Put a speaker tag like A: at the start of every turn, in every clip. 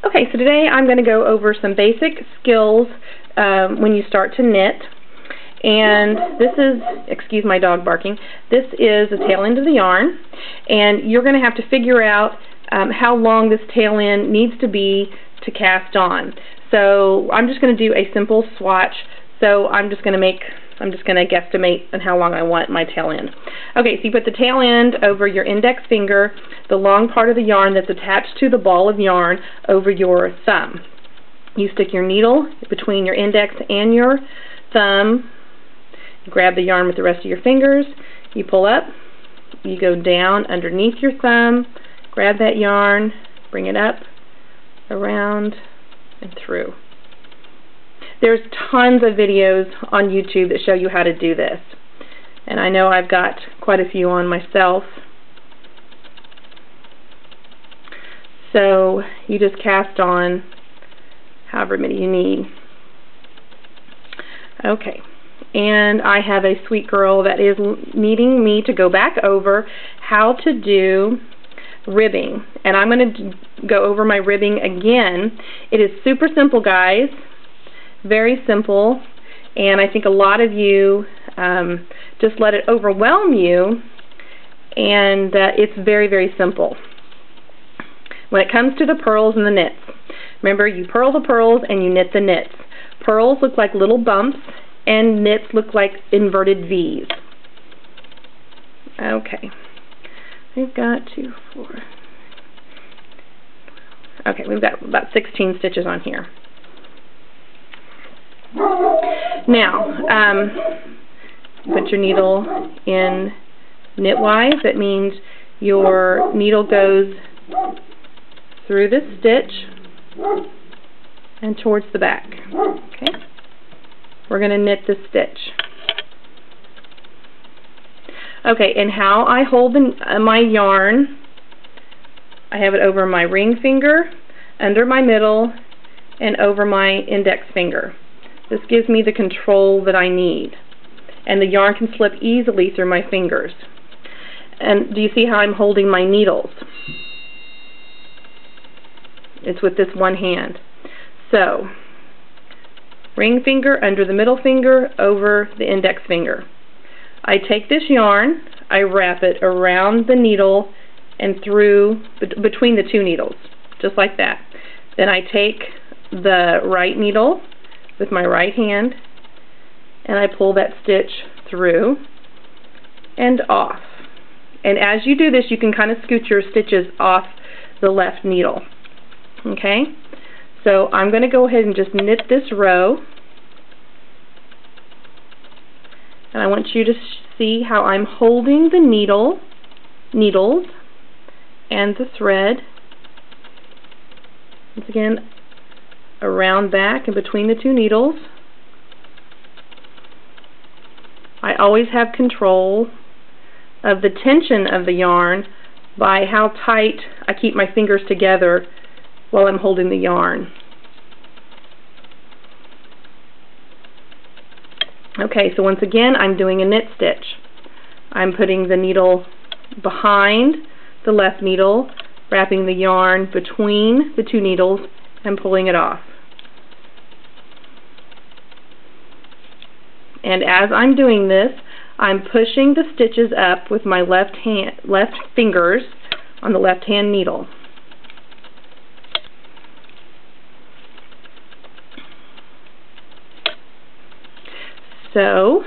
A: Okay, so today I'm going to go over some basic skills when you start to knit. And this is, excuse my dog barking, this is the tail end of the yarn, and you're going to have to figure out how long this tail end needs to be to cast on. So I'm just going to do a simple swatch. So I'm just going to guesstimate on how long I want my tail end. Okay, so you put the tail end over your index finger, the long part of the yarn that's attached to the ball of yarn over your thumb. You stick your needle between your index and your thumb, grab the yarn with the rest of your fingers, you pull up, you go down underneath your thumb, grab that yarn, bring it up, around, and through. There's tons of videos on YouTube that show you how to do this. And I know I've got quite a few on myself. So you just cast on however many you need. Okay. And I have a sweet girl that is needing me to go back over how to do ribbing. And I'm going to go over my ribbing again. It is super simple, guys. Very simple, and I think a lot of you just let it overwhelm you, and it's very, very simple. When it comes to the purls and the knits, remember, you purl the purls and you knit the knits. Purls look like little bumps, and knits look like inverted V's. Okay, we've got 2, 4. Okay, we've got about 16 stitches on here. Now, put your needle in knitwise. That means your needle goes through this stitch and towards the back. Okay? We're going to knit this stitch. Okay, and how I hold my yarn, I have it over my ring finger, under my middle, and over my index finger. This gives me the control that I need, and the yarn can slip easily through my fingers. And do you see how I'm holding my needles? It's with this one hand. So, ring finger under the middle finger, over the index finger. I take this yarn, I wrap it around the needle and through, between the two needles, just like that. Then I take the right needle with my right hand, and I pull that stitch through and off. And as you do this, you can kind of scoot your stitches off the left needle. Okay? So I'm going to go ahead and just knit this row. And I want you to see how I'm holding the needles and the thread. Once again, around back and between the two needles. I always have control of the tension of the yarn by how tight I keep my fingers together while I'm holding the yarn. Okay, so once again I'm doing a knit stitch. I'm putting the needle behind the left needle, wrapping the yarn between the two needles, and pulling it off. And as I'm doing this, I'm pushing the stitches up with my left fingers on the left hand needle. So,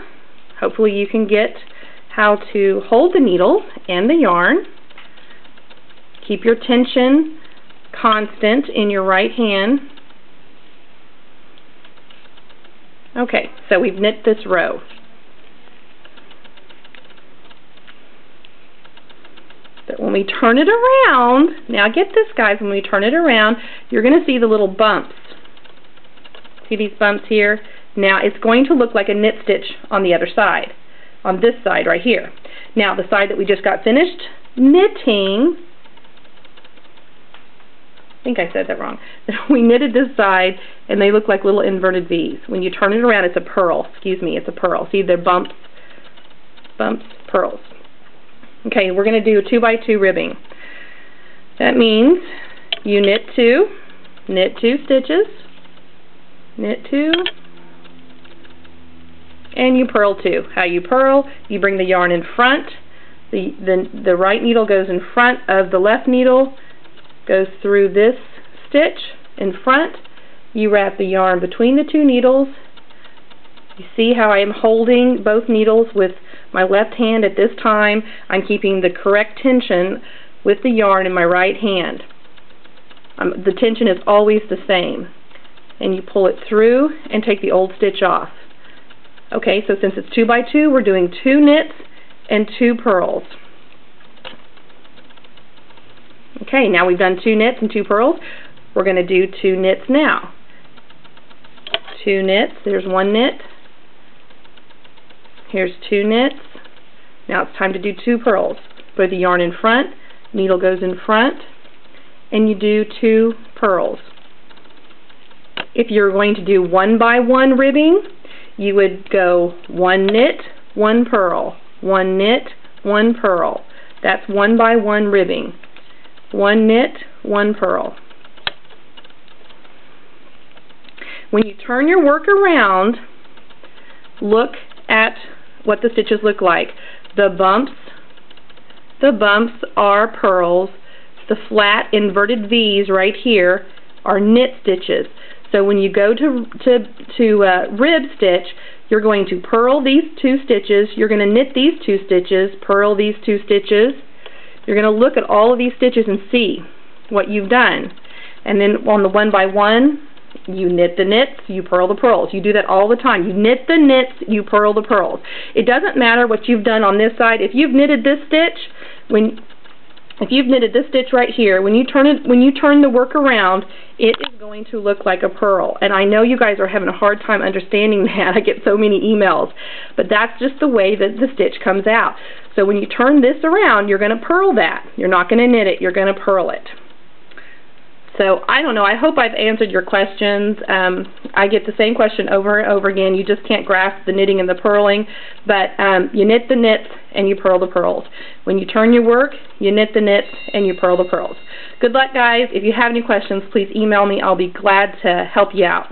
A: hopefully you can get how to hold the needle and the yarn. Keep your tension constant in your right hand. Okay, so we've knit this row. But when we turn it around, now get this, guys, when we turn it around, you're going to see the little bumps. See these bumps here? Now it's going to look like a knit stitch on the other side, on this side right here. Now the side that we just got finished knitting, I think I said that wrong. We knitted this side, and they look like little inverted V's. When you turn it around, it's a purl. Excuse me, it's a purl. See, they're bumps, purls. Okay, we're going to do 2 by 2 ribbing. That means you knit 2, knit 2 stitches, knit 2, and you purl 2. How you purl, you bring the yarn in front, the right needle goes in front of the left needle, goes through this stitch in front, you wrap the yarn between the 2 needles. You see how I am holding both needles with my left hand at this time. I'm keeping the correct tension with the yarn in my right hand. The tension is always the same. And you pull it through and take the old stitch off. Okay, so since it's 2 by 2, we're doing 2 knits and 2 purls. Okay, now we've done 2 knits and 2 purls. We're going to do 2 knits now. 2 knits, there's 1 knit. Here's 2 knits. Now it's time to do 2 purls. Put the yarn in front, needle goes in front, and you do 2 purls. If you're going to do 1 by 1 ribbing, you would go 1 knit, 1 purl, 1 knit, 1 purl. That's 1 by 1 ribbing. 1 knit, 1 purl. When you turn your work around, look at what the stitches look like. The bumps are purls. The flat inverted V's right here are knit stitches. So when you go to rib stitch, you're going to purl these 2 stitches, you're going to knit these 2 stitches, purl these 2 stitches. You're going to look at all of these stitches and see what you've done. And then on the 1 by 1, you knit the knits, you purl the purls. You do that all the time. You knit the knits, you purl the purls. It doesn't matter what you've done on this side. If you've knitted this stitch, if you've knitted this stitch right here, when you turn the work around, it is going to look like a purl. And I know you guys are having a hard time understanding that. I get so many emails. But that's just the way that the stitch comes out. So when you turn this around, you're going to purl that. You're not going to knit it, you're going to purl it. So, I don't know, I hope I've answered your questions. I get the same question over and over again. You just can't grasp the knitting and the purling, but you knit the knits and you purl the purls. When you turn your work, you knit the knits and you purl the purls. Good luck, guys. If you have any questions, please email me. I'll be glad to help you out.